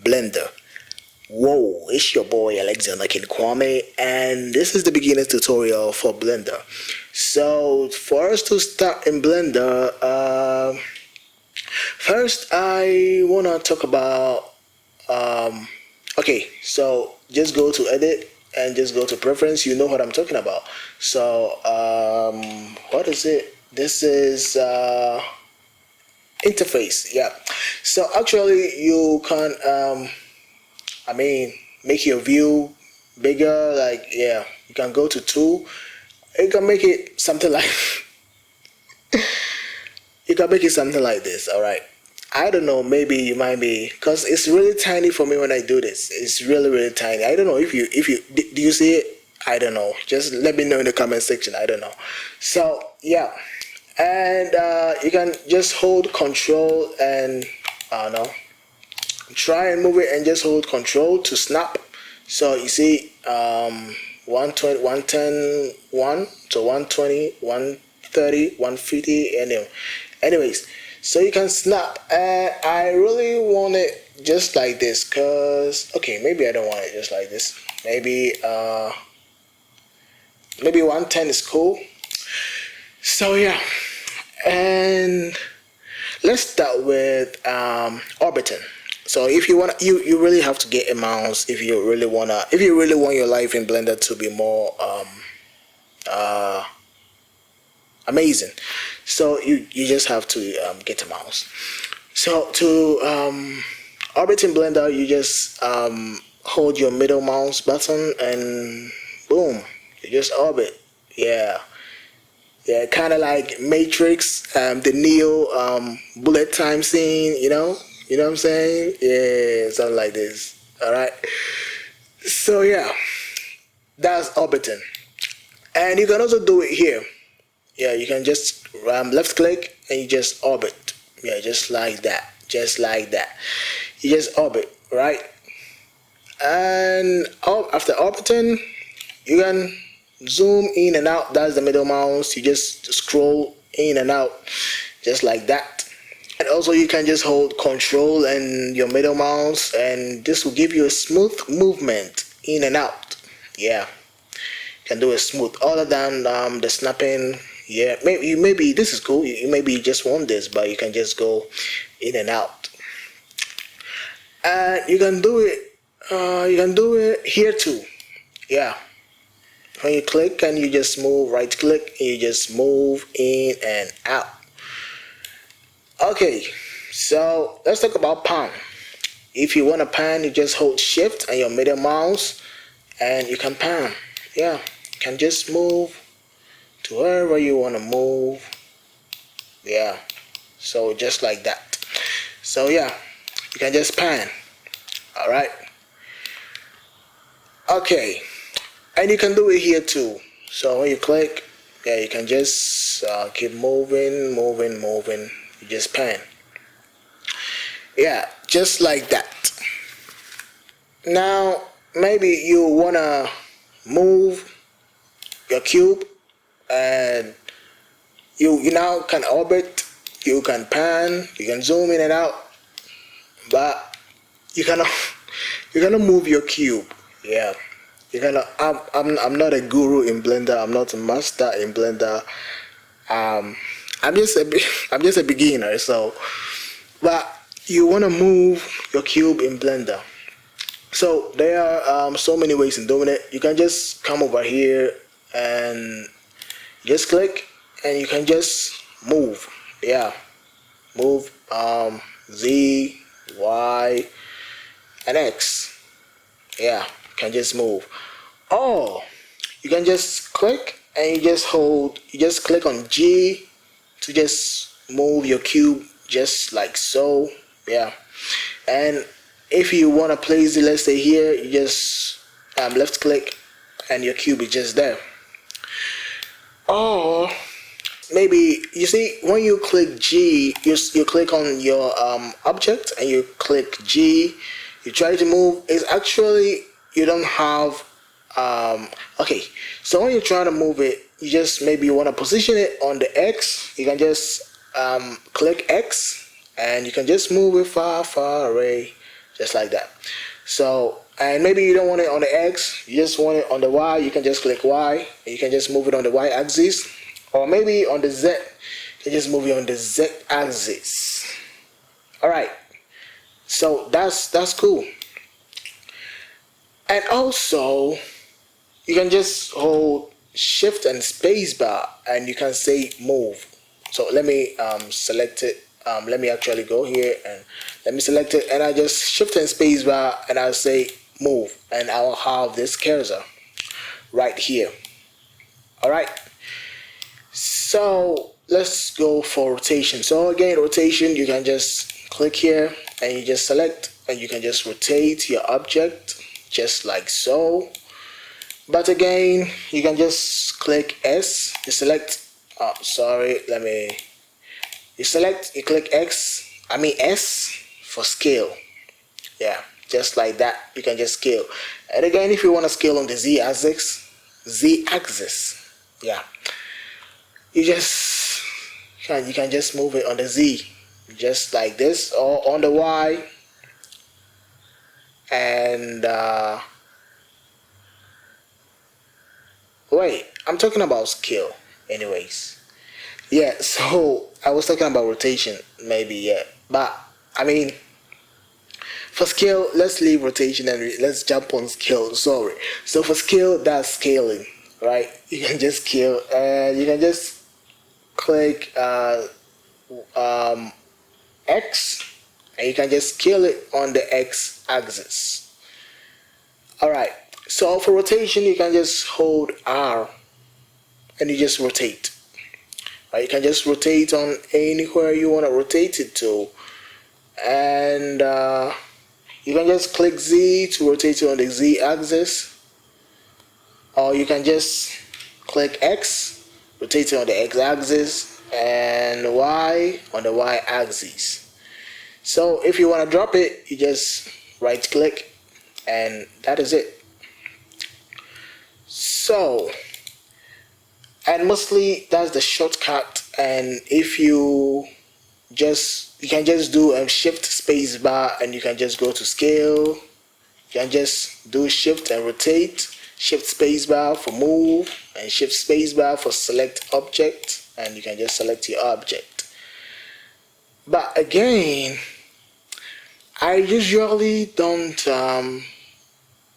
Blender. Whoa, it's your boy Alexander Kwame, and this is the beginner tutorial for Blender. So for us to start in Blender, first I wanna talk about okay, so just go to edit and just go to preference. You know what I'm talking about. So what is it? This is interface. Yeah, so actually you can make your view bigger. Like, yeah, you can go to tool. You can make it something like you can make it something like this. All right, I don't know, maybe you might be, because it's really tiny for me when I do this. It's really tiny. I don't know if you do you see it. I don't know, just let me know in the comment section. I don't know. So yeah, and you can just hold control and I don't know, try and move it and just hold control to snap. So you see 120, 110, 1 to 120, 130, 150, anyways, so you can snap. And I really want it just like this, because okay, maybe I don't want it just like this. Maybe 110 is cool. So yeah, and let's start with orbiting. So if you want, you really have to get a mouse if you really want your life in Blender to be more amazing. So you just have to get a mouse. So to orbit in Blender, you just hold your middle mouse button and boom, you just orbit. Yeah, kind of like Matrix, the Neo bullet time scene. You know what I'm saying? Yeah, something like this. All right. So yeah, that's orbiting, and you can also do it here. Yeah, you can just left click and you just orbit. Yeah, just like that. You just orbit, right? And after orbiting, you can zoom in and out. That's the middle mouse. You just scroll in and out, just like that. And also you can just hold control and your middle mouse, and this will give you a smooth movement in and out. Yeah, you can do it smooth other than the snapping. Yeah, maybe this is cool. Maybe you just want this, but you can just go in and out. And you can do it here too. Yeah, when you click and you just move, right click and you just move in and out. Okay, so let's talk about pan. If you want to pan, you just hold shift and your middle mouse and you can pan. Yeah, you can just move to wherever you want to move. Yeah, so just like that. So yeah, you can just pan. All right. Okay, and you can do it here too. So when you click, yeah, you can just keep moving. You just pan. Yeah, just like that. Now maybe you wanna move your cube, and you now can orbit, you can pan, you can zoom in and out, but you cannot move your cube. Yeah, you cannot. I'm not a guru in Blender. I'm not a master in Blender. I'm just a beginner. So, but you want to move your cube in Blender. So there are so many ways in doing it. You can just come over here and just click, and you can just move. Yeah, move Z, Y, and X. Yeah, you can just move. Or you can just click and you just click on G to just move your cube just like so. Yeah, and if you want to place it, let's say here, you just left click and your cube is just there. Or maybe you see when you click G, you click on your object and you click G, you try to move. It's actually, you don't have okay, so when you try to move it, you just maybe you want to position it on the X. You can just click X and you can just move it far away just like that. So, and maybe you don't want it on the X, you just want it on the Y. You can just click Y, and you can just move it on the Y axis, or maybe on the Z, you can just move it on the Z axis. All right, so that's cool. And also, you can just hold Shift and space bar, and you can say move. So let me select it. Let me actually go here and let me select it, and I just Shift and space bar, and I'll say move, and I'll have this cursor right here. All right, so let's go for rotation. So again, rotation, you can just click here and you just select, and you can just rotate your object just like so. But again, you can just click S, you select, you click S for scale. Yeah, just like that, you can just scale. And again, if you want to scale on the Z axis, yeah, you can just move it on the Z, just like this, or on the Y, and wait, I'm talking about scale anyways. Yeah, so I was talking about rotation maybe, yeah, but I mean, for scale, let's leave rotation and let's jump on scale. Sorry. So for scale, that's scaling, right? You can just scale, and you can just click X, and you can just scale it on the X axis. All right. So for rotation, you can just hold R, and you just rotate. Right? You can just rotate on anywhere you want to rotate it to, and you can just click Z to rotate it on the Z axis, or you can just click X, rotate it on the X axis, and Y on the Y axis. So if you want to drop it, you just right click, and that is it. So, and mostly that's the shortcut. And if you can just do a Shift space bar, and you can just go to scale. You can just do Shift and rotate, Shift space bar for move, and Shift space bar for select object, and you can just select your object. But again, I usually don't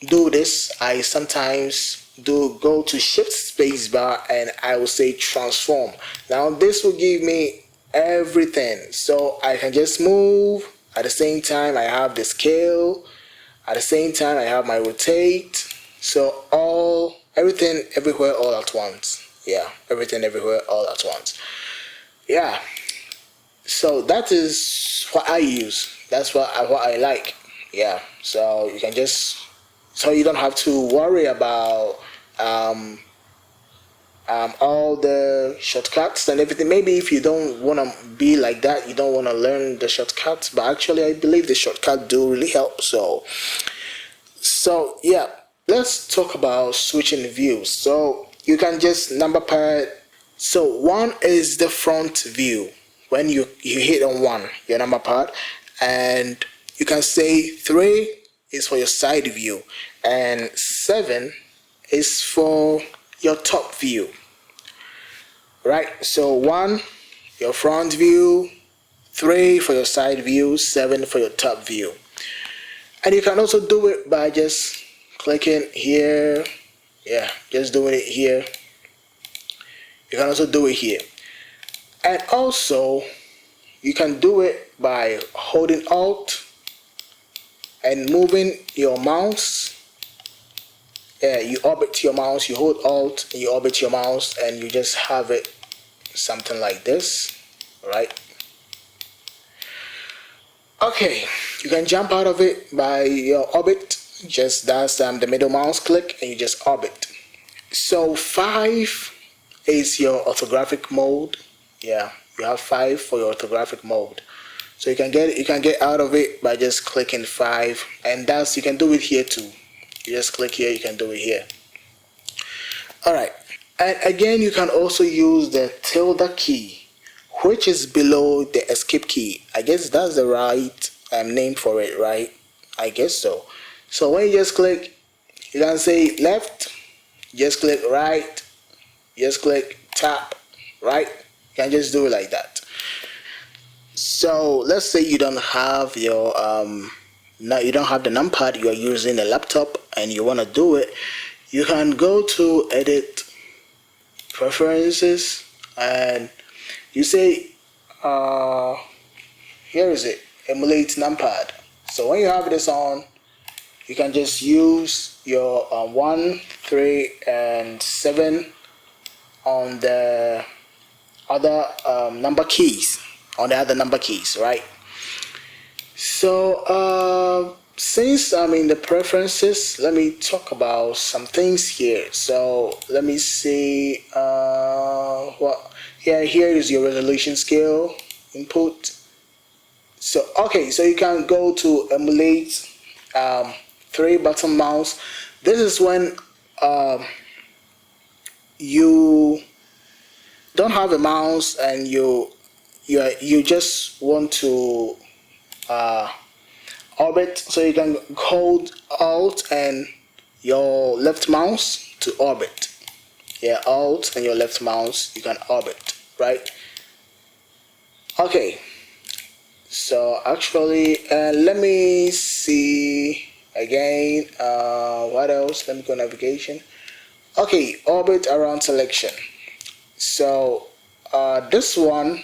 do this. I sometimes do go to Shift space bar, and I will say transform. Now this will give me everything, so I can just move. At the same time, I have the scale. At the same time, I have my rotate. So everything everywhere all at once. Yeah, everything everywhere all at once. Yeah, so that is what I use. That's what I like. Yeah, so you can just, so you don't have to worry about all the shortcuts and everything. Maybe if you don't want to be like that, you don't want to learn the shortcuts, but actually I believe the shortcuts do really help. So yeah, let's talk about switching views. So you can just number pad. So one is the front view. When you hit on one, your number pad, and you can say 3 is for your side view, and 7 is for your top view. Right? So 1, your front view, 3 for your side view, 7 for your top view. And you can also do it by just clicking here. Yeah, just doing it here. You can also do it here. And also, you can do it by holding Alt and moving your mouse. Yeah, you orbit your mouse, you hold Alt, and you orbit your mouse, and you just have it something like this, right? Okay, you can jump out of it by your orbit. Just that's the middle mouse click, and you just orbit. So 5 is your orthographic mode. Yeah, you have 5 for your orthographic mode. So you can get out of it by just clicking 5, and you can do it here too. You just click here, you can do it here. Alright, and again you can also use the tilde key, which is below the escape key. I guess that's the right name for it, right? I guess so. So when you just click, you can say left, just click right, just click tap, right? You can just do it like that. So let's say you don't have your now you don't have the numpad, you are using a laptop and you want to do it. You can go to edit, preferences, and you say here is it, emulate numpad. So when you have this on, you can just use your 1, 3, and 7 on the other number keys, right? So since I'm in the preferences, let me talk about some things here. So let me see what, yeah, here is your resolution scale input. So okay, so you can go to emulate 3 button mouse. This is when you don't have a mouse and you just want to orbit, so you can hold Alt and your left mouse to orbit. Yeah, Alt and your left mouse, you can orbit, right? Okay, so actually let me see again what else. Let me go navigation. Okay, orbit around selection. So this one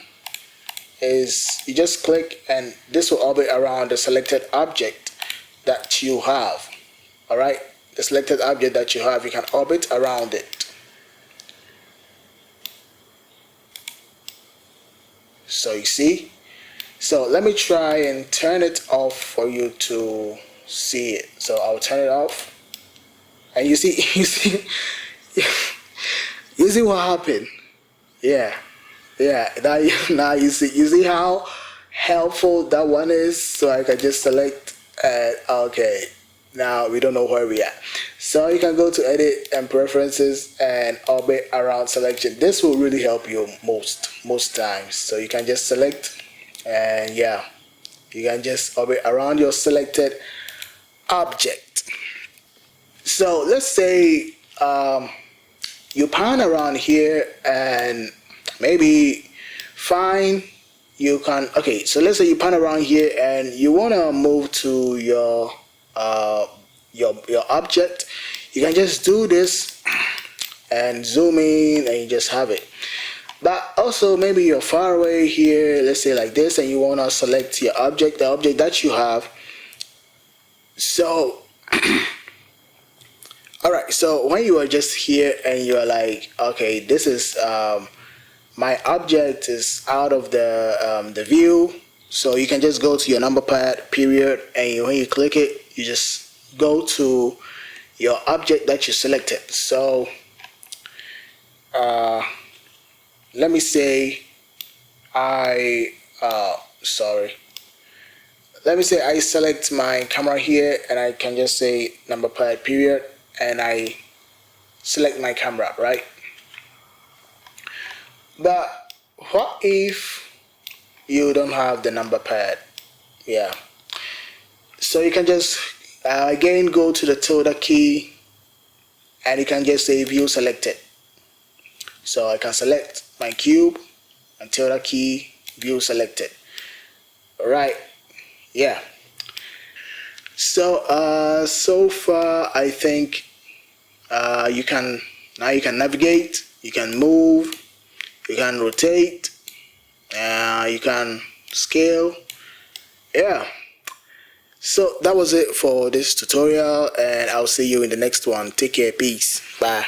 is, you just click and this will orbit around the selected object that you have. All right, the selected object that you have, you can orbit around it. So you see, so let me try and turn it off for you to see it. So I'll turn it off and you see you see you see what happened. Yeah, now you see how helpful that one is. So I can just select and okay, now we don't know where we are. So you can go to edit and preferences and orbit around selection. This will really help you most times. So you can just select and yeah, you can just orbit around your selected object. So let's say you pan around here and maybe fine, you can, okay, so let's say you pan around here and you want to move to your object. You can just do this and zoom in and you just have it. But also maybe you're far away here, let's say like this, and you want to select your object, the object that you have. So all right, so when you are just here and you're like, okay, this is my object is out of the view, so you can just go to your number pad, period, and when you click it, you just go to your object that you selected. So let me say let me say I select my camera here and I can just say number pad, period, and I select my camera, right? But what if you don't have the number pad? Yeah, so you can just again go to the tilde key and you can just say view selected. So I can select my cube and tilde key, view selected. All right, yeah. So so far I think you can navigate, you can move, you can rotate, you can scale. Yeah, so that was it for this tutorial and I'll see you in the next one. Take care, peace, bye.